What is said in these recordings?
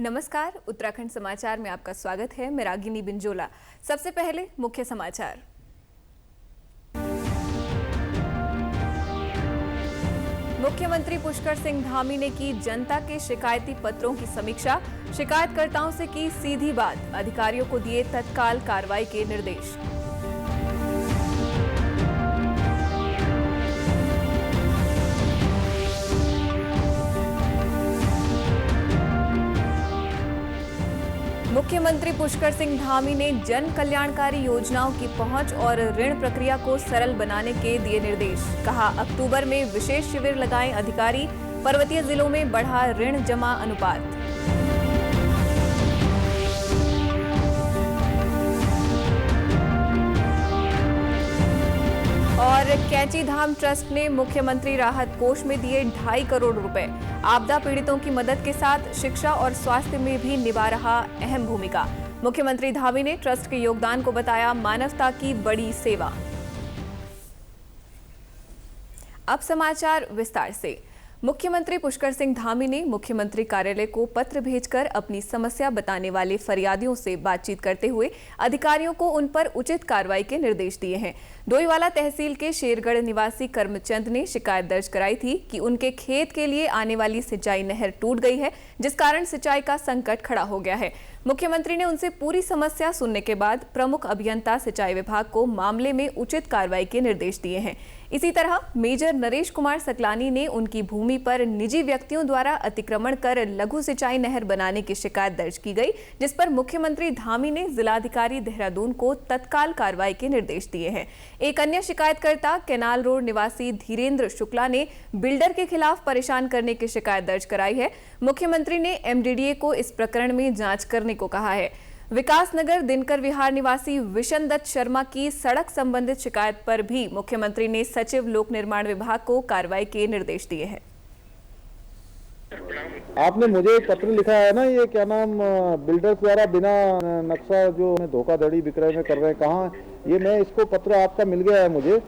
नमस्कार, उत्तराखंड समाचार में आपका स्वागत है। मैं रागिनी बिंजोला। सबसे पहले मुख्य समाचार। मुख्यमंत्री पुष्कर सिंह धामी ने की जनता के शिकायती पत्रों की समीक्षा। शिकायतकर्ताओं से की सीधी बात। अधिकारियों को दिए तत्काल कार्रवाई के निर्देश। मुख्यमंत्री पुष्कर सिंह धामी ने जन कल्याणकारी योजनाओं की पहुंच और ऋण प्रक्रिया को सरल बनाने के दिए निर्देश। कहा, अक्टूबर में विशेष शिविर लगाएं अधिकारी। पर्वतीय जिलों में बढ़ा ऋण जमा अनुपात। और कैंची धाम ट्रस्ट ने मुख्यमंत्री राहत कोष में दिए 2.5 करोड़ रुपए। आपदा पीड़ितों की मदद के साथ शिक्षा और स्वास्थ्य में भी निभा रहा अहम भूमिका। मुख्यमंत्री धामी ने ट्रस्ट के योगदान को बताया मानवता की बड़ी सेवा। अब समाचार विस्तार से। मुख्यमंत्री पुष्कर सिंह धामी ने मुख्यमंत्री कार्यालय को पत्र भेजकर अपनी समस्या बताने वाले फरियादियों से बातचीत करते हुए अधिकारियों को उन पर उचित कार्रवाई के निर्देश दिए हैं। डोईवाला तहसील के शेरगढ़ निवासी करमचंद ने शिकायत दर्ज कराई थी कि उनके खेत के लिए आने वाली सिंचाई नहर टूट गई है, जिस कारण सिंचाई का संकट खड़ा हो गया है। मुख्यमंत्री ने उनसे पूरी समस्या सुनने के बाद प्रमुख अभियंता सिंचाई विभाग को मामले में उचित कार्रवाई के निर्देश दिए हैं। इसी तरह मेजर नरेश कुमार सकलानी ने उनकी भूमि पर निजी व्यक्तियों द्वारा अतिक्रमण कर लघु सिंचाई नहर बनाने की शिकायत दर्ज की गई, जिस पर मुख्यमंत्री धामी ने जिलाधिकारी देहरादून को तत्काल कार्रवाई के निर्देश दिए हैं। एक अन्य शिकायतकर्ता केनाल रोड निवासी धीरेन्द्र शुक्ला ने बिल्डर के खिलाफ परेशान करने की शिकायत दर्ज कराई है। मुख्यमंत्री ने एमडीडीए को इस प्रकरण में जांच करने को कहा है। विकासनगर दिनकर विहार निवासी विशन दत्त शर्मा की सड़क संबंधित शिकायत पर भी मुख्यमंत्री ने सचिव लोक निर्माण विभाग को कार्रवाई के निर्देश दिए हैं। आपने मुझे एक पत्र लिखा है ना, ये क्या नाम, बिल्डर द्वारा बिना नक्शा जो धोखाधड़ी विक्रय में कर रहे हैं, कहाँ ये? मैं इसको पत्र आपका मिल गया है मुझे,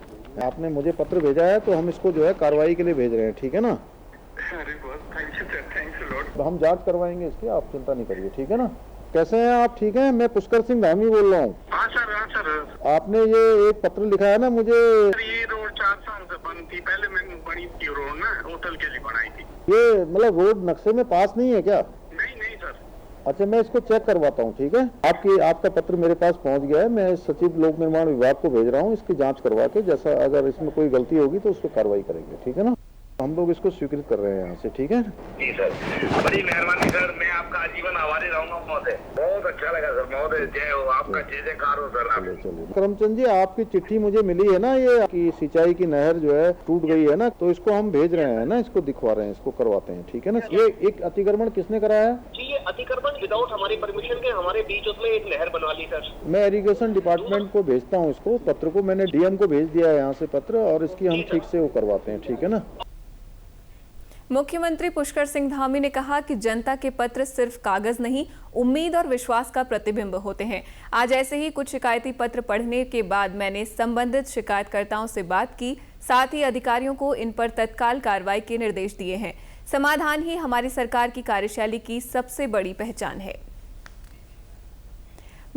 आपने मुझे पत्र भेजा है, तो हम इसको जो है कार्रवाई के लिए भेज रहे हैं, ठीक है ना? हम जांच करवाएंगे इसकी, आप चिंता नहीं करिए, ठीक है ना? कैसे हैं आप? ठीक हैं? मैं पुष्कर सिंह धामी बोल रहा हूँ। हाँ सर। आपने ये एक पत्र लिखा है ना मुझे। ये रोड 4 साल से बंद थी, पहले मैंने बनी थी रोड ना, होटल के लिए बनाई थी। ये मतलब रोड नक्शे में पास नहीं है क्या? नहीं सर। अच्छा, मैं इसको चेक करवाता हूँ, ठीक है? आपका पत्र मेरे पास पहुँच गया है, मैं सचिव लोक निर्माण विभाग को भेज रहा हूँ। इसकी जाँच करवा के जैसा अगर इसमें कोई गलती होगी तो उस पर कार्रवाई करेंगे, ठीक है ना? हम लोग इसको स्वीकृत कर रहे हैं यहाँ से, ठीक है? जी सर, बड़ी मेहरबानी सर, मैं आपका आजीवन आभारी रहूंगा महोदय। बहुत अच्छा लगा सर महोदय, जय हो आपका, जय जयकार हो सर। चलिए करमचंद जी, आपकी चिट्ठी मुझे मिली है ना, ये की सिंचाई की नहर जो है टूट गई है ना, तो इसको हम भेज रहे हैं ना, इसको दिखवा रहे हैं, इसको करवाते हैं, ठीक है ना? ये एक अतिक्रमण किसने कराया है? जी, ये अतिक्रमण विदाउट हमारी परमिशन के हमारे बीच उसमें एक नहर बनवा ली सर। मैं इरिगेशन डिपार्टमेंट को भेजता हूँ इसको, पत्र को मैंने डीएम को भेज दिया है यहाँ से पत्र, और इसकी हम ठीक से वो करवाते हैं, ठीक है ना? मुख्यमंत्री पुष्कर सिंह धामी ने कहा कि जनता के पत्र सिर्फ कागज नहीं, उम्मीद और विश्वास का प्रतिबिंब होते हैं। आज ऐसे ही कुछ शिकायती पत्र पढ़ने के बाद मैंने संबंधित शिकायतकर्ताओं से बात की, साथ ही अधिकारियों को इन पर तत्काल कार्रवाई के निर्देश दिए हैं। समाधान ही हमारी सरकार की कार्यशैली की सबसे बड़ी पहचान है।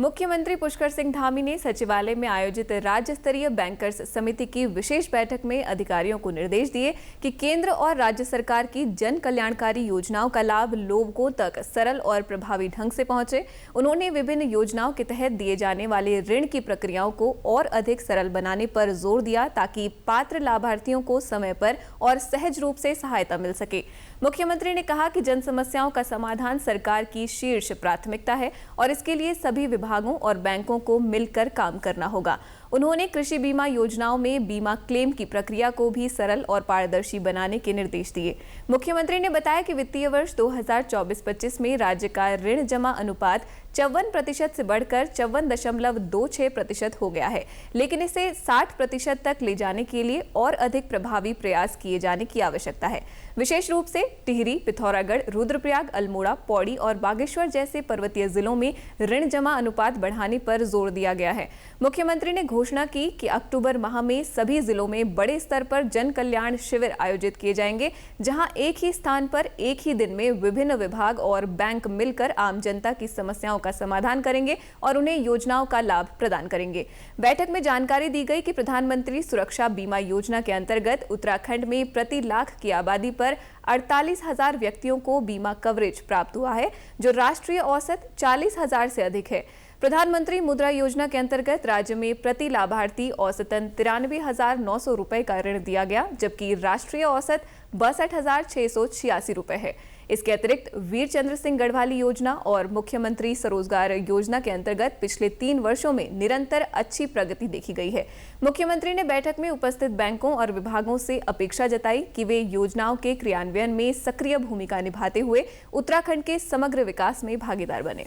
मुख्यमंत्री पुष्कर सिंह धामी ने सचिवालय में आयोजित राज्य स्तरीय बैंकर्स समिति की विशेष बैठक में अधिकारियों को निर्देश दिए कि केंद्र और राज्य सरकार की जन कल्याणकारी योजनाओं का लाभ लोगों तक सरल और प्रभावी ढंग से पहुंचे। उन्होंने विभिन्न योजनाओं के तहत दिए जाने वाले ऋण की प्रक्रियाओं को और अधिक सरल बनाने पर जोर दिया, ताकि पात्र लाभार्थियों को समय पर और सहज रूप से सहायता मिल सके। मुख्यमंत्री ने कहा कि जन समस्याओं का समाधान सरकार की शीर्ष प्राथमिकता है और इसके लिए सभी विभागों और बैंकों को मिलकर काम करना होगा। उन्होंने कृषि बीमा योजनाओं में बीमा क्लेम की प्रक्रिया को भी सरल और पारदर्शी बनाने के निर्देश दिए। मुख्यमंत्री ने बताया कि वित्तीय वर्ष 2024-25 में राज्य का ऋण जमा अनुपात 54% से बढ़कर 54.26% हो गया है, लेकिन इसे 60% तक ले जाने के लिए और अधिक प्रभावी प्रयास किए जाने की आवश्यकता है। विशेष रूप से टिहरी, पिथौरागढ़, रुद्रप्रयाग, अल्मोड़ा, पौड़ी और बागेश्वर जैसे पर्वतीय जिलों में ऋण जमा अनुपात बढ़ाने पर जोर दिया गया है। मुख्यमंत्री ने घोषणा की कि अक्टूबर माह में सभी जिलों में बड़े स्तर पर जन कल्याण शिविर आयोजित किए जाएंगे, जहां एक ही स्थान पर एक ही दिन में विभिन्न विभाग और बैंक मिलकर आम जनता की समस्याओं का समाधान करेंगे और उन्हें योजनाओं का लाभ प्रदान करेंगे। बैठक में जानकारी दी गई कि प्रधानमंत्री सुरक्षा बीमा योजना के अंतर्गत उत्तराखंड में प्रति लाख की आबादी पर 48,000 व्यक्तियों को बीमा कवरेज प्राप्त हुआ है, जो राष्ट्रीय औसत 40,000 से अधिक है। प्रधानमंत्री मुद्रा योजना के अंतर्गत राज्य में प्रति लाभार्थी औसतन 93,900 रुपए का ऋण दिया गया, जबकि राष्ट्रीय औसत 62,686 रुपए है। इसके अतिरिक्त वीर चंद्र सिंह गढ़वाली योजना और मुख्यमंत्री स्वरोजगार योजना के अंतर्गत पिछले 3 वर्षों में निरंतर अच्छी प्रगति देखी गई है। मुख्यमंत्री ने बैठक में उपस्थित बैंकों और विभागों से अपेक्षा जताई कि वे योजनाओं के क्रियान्वयन में सक्रिय भूमिका निभाते हुए उत्तराखंड के समग्र विकास में भागीदार बने।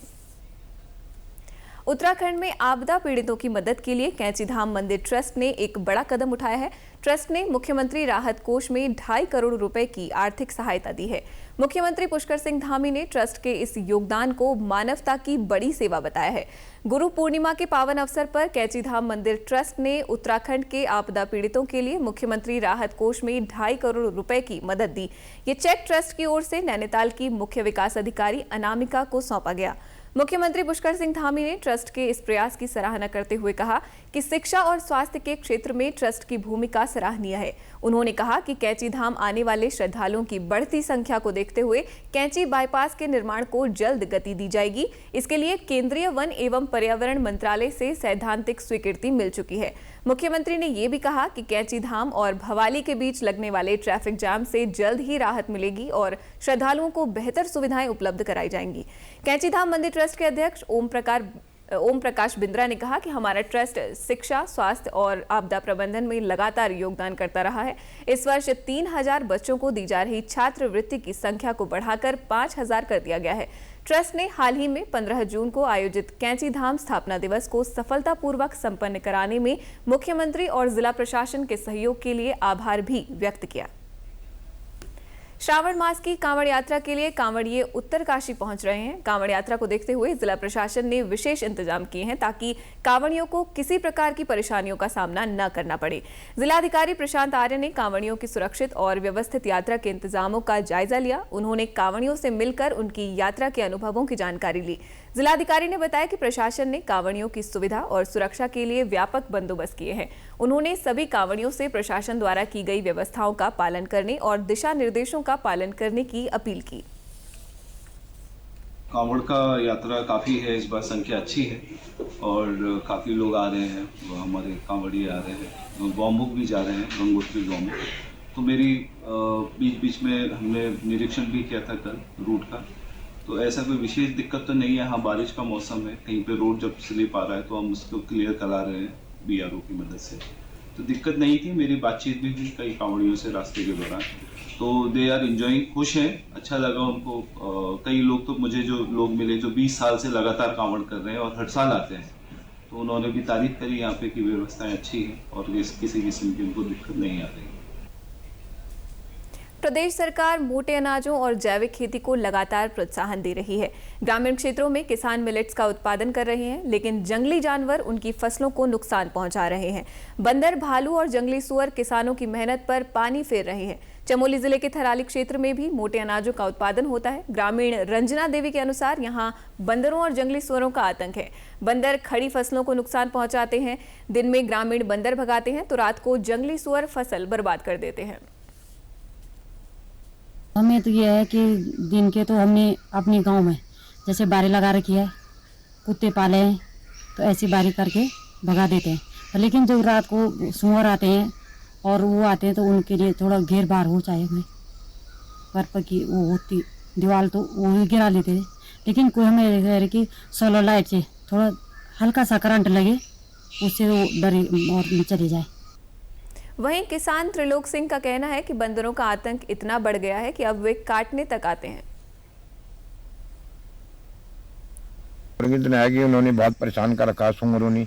उत्तराखंड में आपदा पीड़ितों की मदद के लिए कैंचीधाम मंदिर ट्रस्ट ने एक बड़ा कदम उठाया है। ट्रस्ट ने मुख्यमंत्री राहत कोष में 2.5 करोड़ रुपए की आर्थिक सहायता दी है। मुख्यमंत्री पुष्कर सिंह धामी ने ट्रस्ट के इस योगदान को मानवता की बड़ी सेवा बताया है। गुरु पूर्णिमा के पावन अवसर पर कैंचीधाम मंदिर ट्रस्ट ने उत्तराखंड के आपदा पीड़ितों के लिए मुख्यमंत्री राहत कोष में 2.5 करोड़ रुपए की मदद दी। ये चेक ट्रस्ट की ओर से नैनीताल की मुख्य विकास अधिकारी अनामिका को सौंपा गया। मुख्यमंत्री पुष्कर सिंह धामी ने ट्रस्ट के इस प्रयास की सराहना करते हुए कहा कि शिक्षा और स्वास्थ्य के क्षेत्र में ट्रस्ट की भूमिका सराहनीय है। उन्होंने कहा कि कैंचीधाम आने वाले श्रद्धालुओं की बढ़ती संख्या को देखते हुए कैंची बाईपास के निर्माण को जल्द गति दी जाएगी। इसके लिए केंद्रीय वन एवं पर्यावरण मंत्रालय से सैद्धांतिक स्वीकृति मिल चुकी है। मुख्यमंत्री ने ये भी कहा कि कैंचीधाम और भवाली के बीच लगने वाले ट्रैफिक जाम से जल्द ही राहत मिलेगी और श्रद्धालुओं को बेहतर सुविधाएं उपलब्ध कराई जाएंगी। कैंचीधाम मंदिर ट्रस्ट के अध्यक्ष ओम प्रकाश बिंद्रा ने कहा कि हमारा ट्रस्ट शिक्षा, स्वास्थ्य और आपदा प्रबंधन में लगातार योगदान करता रहा है। इस वर्ष 3,000 बच्चों को दी जा रही छात्रवृत्ति की संख्या को बढ़ाकर 5,000 कर दिया गया है। ट्रस्ट ने हाल ही में 15 जून को आयोजित कैंचीधाम स्थापना दिवस को सफलतापूर्वक संपन्न कराने में मुख्यमंत्री और जिला प्रशासन के सहयोग के लिए आभार भी व्यक्त किया। श्रावण मास की कांवड़ यात्रा के लिए कांवड़िये उत्तरकाशी पहुंच रहे हैं। कांवड़ यात्रा को देखते हुए जिला प्रशासन ने विशेष इंतजाम किए हैं ताकि कांवड़ियों को किसी प्रकार की परेशानियों का सामना न करना पड़े। जिलाधिकारी प्रशांत आर्य ने कांवड़ियों की सुरक्षित और व्यवस्थित यात्रा के इंतजामों का जायजा लिया। उन्होंने कांवड़ियों से मिलकर उनकी यात्रा के अनुभवों की जानकारी ली। जिलाधिकारी ने बताया कि प्रशासन ने कांवड़ियों की सुविधा और सुरक्षा के लिए व्यापक बंदोबस्त किए हैं। उन्होंने सभी कांवड़ियों से प्रशासन द्वारा की गई व्यवस्थाओं का पालन करने और दिशा निर्देशों का पालन करने की अपील की। कांवड़ का यात्रा काफ़ी है, इस बार संख्या अच्छी है और काफ़ी लोग आ रहे हैं। हमारे कांवड़िये आ रहे हैं, गौमुख भी जा रहे हैं, गंगोत्री गौमुख। तो मेरी बीच बीच में हमने निरीक्षण भी किया था कल रूट का, तो ऐसा कोई विशेष दिक्कत तो नहीं है। हाँ, बारिश का मौसम है, कहीं पे रोड जब स्लिप आ रहा है तो हम उसको क्लियर करा रहे हैं BRO की मदद से, तो दिक्कत नहीं थी। मेरी बातचीत भी हुई कई कांवड़ियों से रास्ते के दौरान, तो दे आर एंजॉइंग, खुश हैं, अच्छा लगा उनको। कई लोग तो मुझे जो लोग मिले जो 20 साल से लगातार कांवड़ कर रहे हैं और हर साल आते हैं, तो उन्होंने भी तारीफ करी यहाँ पे की व्यवस्थाएं अच्छी हैं और किसी किस्म की उनको दिक्कत नहीं आ रही। प्रदेश सरकार मोटे अनाजों और जैविक खेती को लगातार प्रोत्साहन दे रही है। ग्रामीण क्षेत्रों में किसान मिलेट्स का उत्पादन कर रहे हैं, लेकिन जंगली जानवर उनकी फसलों को नुकसान पहुंचा रहे हैं। बंदर, भालू और जंगली सुअर किसानों की मेहनत पर पानी फेर रहे हैं। चमोली जिले के थराली क्षेत्र में भी मोटे अनाजों का उत्पादन होता है। ग्रामीण रंजना देवी के अनुसार यहाँ बंदरों और जंगली सुअरों का आतंक है। बंदर खड़ी फसलों को नुकसान पहुंचाते हैं। दिन में ग्रामीण बंदर भगाते हैं तो रात को जंगली सुअर फसल बर्बाद कर देते हैं। हमें तो ये है कि दिन के तो हमने अपने गांव में जैसे बारी लगा रखी है, कुत्ते पाले हैं, तो ऐसी बारी करके भगा देते हैं। लेकिन जब रात को सुअर आते हैं और वो आते हैं तो उनके लिए थोड़ा घेर बार हो चाहिए। हमें पर की वो होती दीवार तो वो ही गिरा लेते थे, लेकिन कोई हमें कह रहे कि सोलर लाइट से थोड़ा हल्का सा करंट लगे, उससे वो डरे और चले जाए। वहीं किसान त्रिलोक सिंह का कहना है कि बंदरों का आतंक इतना बढ़ गया है कि अब वे काटने तक आते हैं। इतना है कि उन्होंने बहुत परेशान कर रखा सुंगरों ने।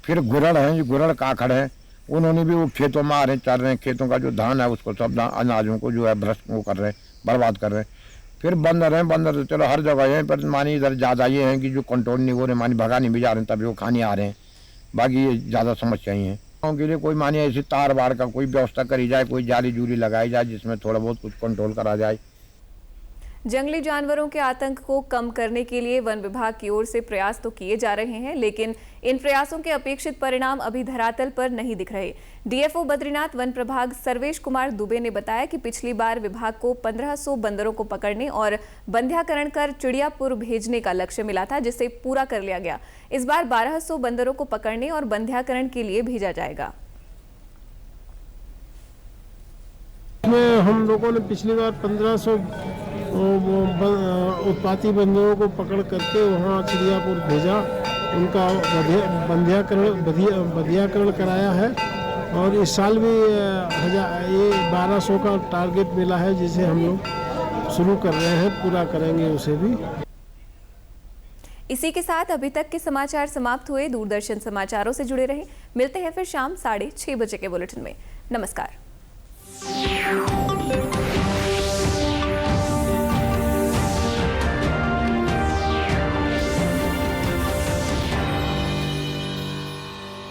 फिर गुरड़ है, जो गुरड़ काखड़ है, उन्होंने भी वो खेतों में आ रहे, चल रहे हैं। खेतों का जो धान है उसको सब अनाजों को जो है भ्रष्ट वो कर रहे हैं, बर्बाद कर रहे हैं। फिर बंदर हैं, बंदर तो चलो हर जगह है, पर मानी इधर ज़्यादा ये है कि जो कंट्रोल नहीं हो रहे, मानी भगाने भी जा रहे हैं, तभी वो खाने आ रहे हैं। बाकी ये ज़्यादा समस्याएं हैं। गाँव के लिए कोई मानिए ऐसी तार वार का कोई व्यवस्था करी जाए, कोई जाली जूली लगाई जाए जिसमें थोड़ा बहुत कुछ कंट्रोल करा जाए। जंगली जानवरों के आतंक को कम करने के लिए वन विभाग की ओर से प्रयास तो किए जा रहे हैं, लेकिन इन प्रयासों के अपेक्षित परिणाम अभी धरातल पर नहीं दिख रहे। डीएफओ बद्रीनाथ वन प्रभाग सर्वेश कुमार दुबे ने बताया कि पिछली बार विभाग को 1500 बंदरों को पकड़ने और बंध्याकरण कर चिड़ियापुर भेजने का लक्ष्य मिला था, जिसे पूरा कर लिया गया। इस बार 1200 बंदरों को पकड़ने और बंध्याकरण के लिए भेजा जाएगा। हम लोगों ने पिछली बार 1500 उत्पाती बंदरों को पकड़ करके वहाँ चिड़ियापुर भेजा, उनका बंध्याकरण कराया है और इस साल भी ये 1200 का टारगेट मिला है, जिसे हम लोग शुरू कर रहे हैं, पूरा करेंगे उसे भी। इसी के साथ अभी तक के समाचार समाप्त हुए। दूरदर्शन समाचारों से जुड़े रहे। मिलते हैं फिर शाम 6:30 बजे के बुलेटिन में। नमस्कार।